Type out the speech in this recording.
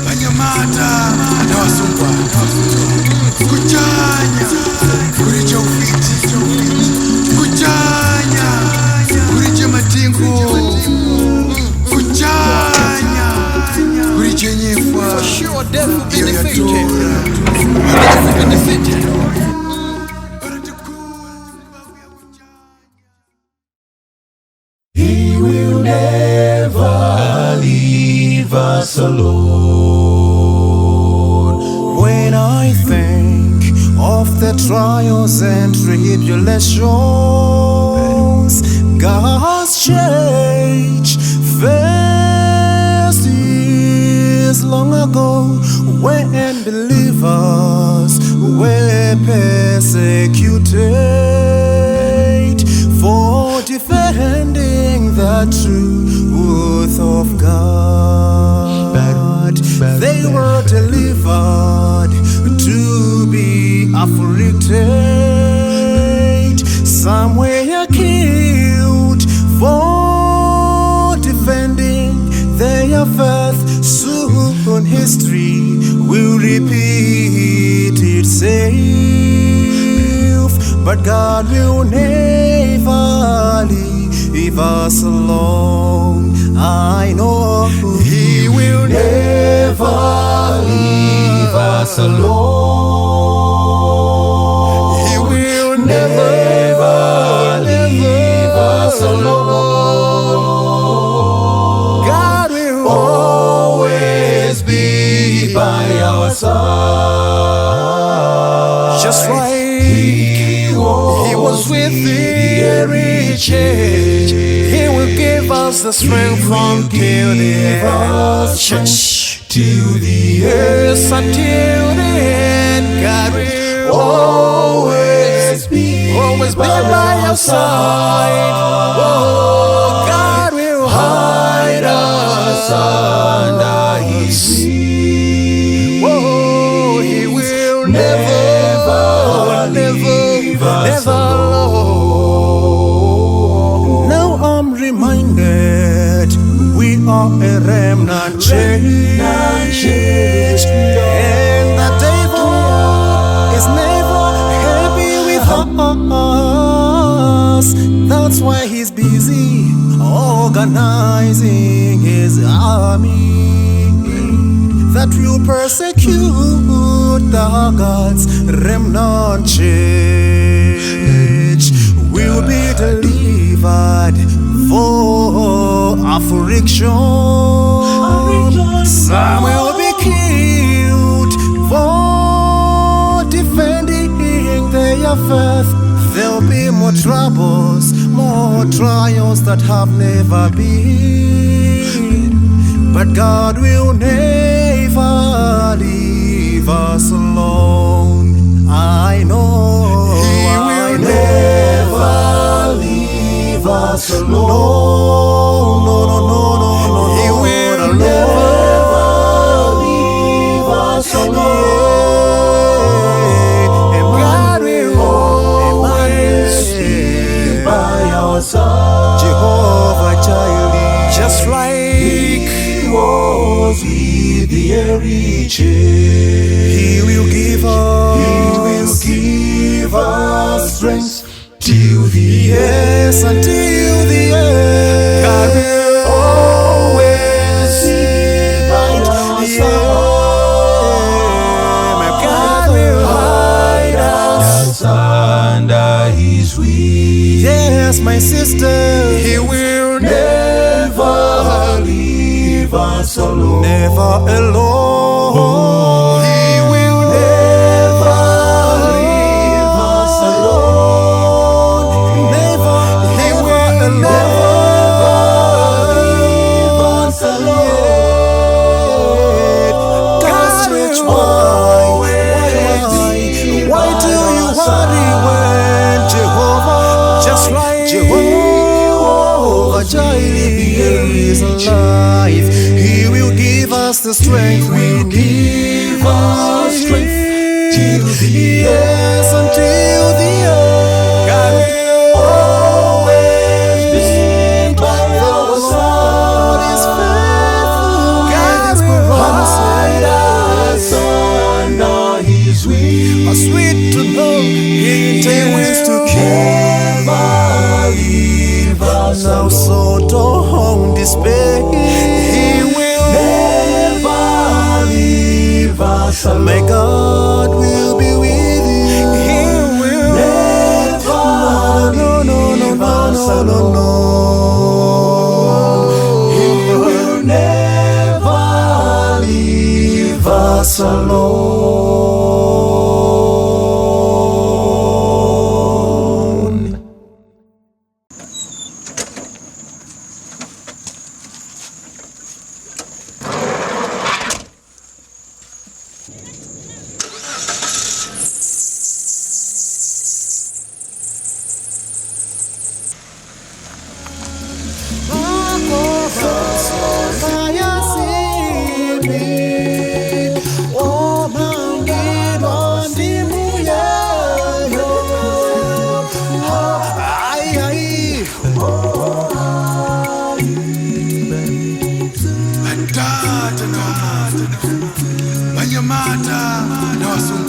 Banyamata na wasungwa kuchanya kuricha ufiti kuchanya kuricha matingu kuchanya kuricha nyefwa iyo ya tora He will never leave us alone. When I think of the trials and tribulations, God's change first is long ago when believers were persecuted for defending the truth of God. They were delivered to be afflicted. Some were killed for defending their faith. Soon history will repeat itself, but God will never leave us alone. I know He will Never leave us alone. He will Never leave us alone. God will Always be by our side. just like He was with the early church. He will give us the strength from till the end. till the Yes, until the end. God will always be by your side. Oh, God will hide us under His wings. Oh, He will never leave us alone. Now I'm reminded we are a remnant changed, and the devil is never happy with us. That's why he's busy organizing his army that will persecute the God's remnant church. Will be delivered for affliction. Some will be killed for defending their faith. There'll be more troubles, more trials that have never been, but God will never leave us alone. I know He will never leave us alone. No. He will never leave us alone. God will always be by our side. Jehovah Jireh, just like He was with the early church. He will give us strength till the end. yes, until the end. God will always be by our side. God will hide us under His wings. Yes, my sister, He will Never leave us alone. never alone. He will never leave us alone. Never leave us alone. That's rich. Why do you worry when Jehovah, just like Jehovah Jireh is alive? He will give us the strength we need. Give us strength till the Yes, until the end. God will always be by our The Lord is faithful. despair. He will never leave us alone. My God will be with you. He will never leave us alone. He will never leave us alone. Manyamata na wasungwa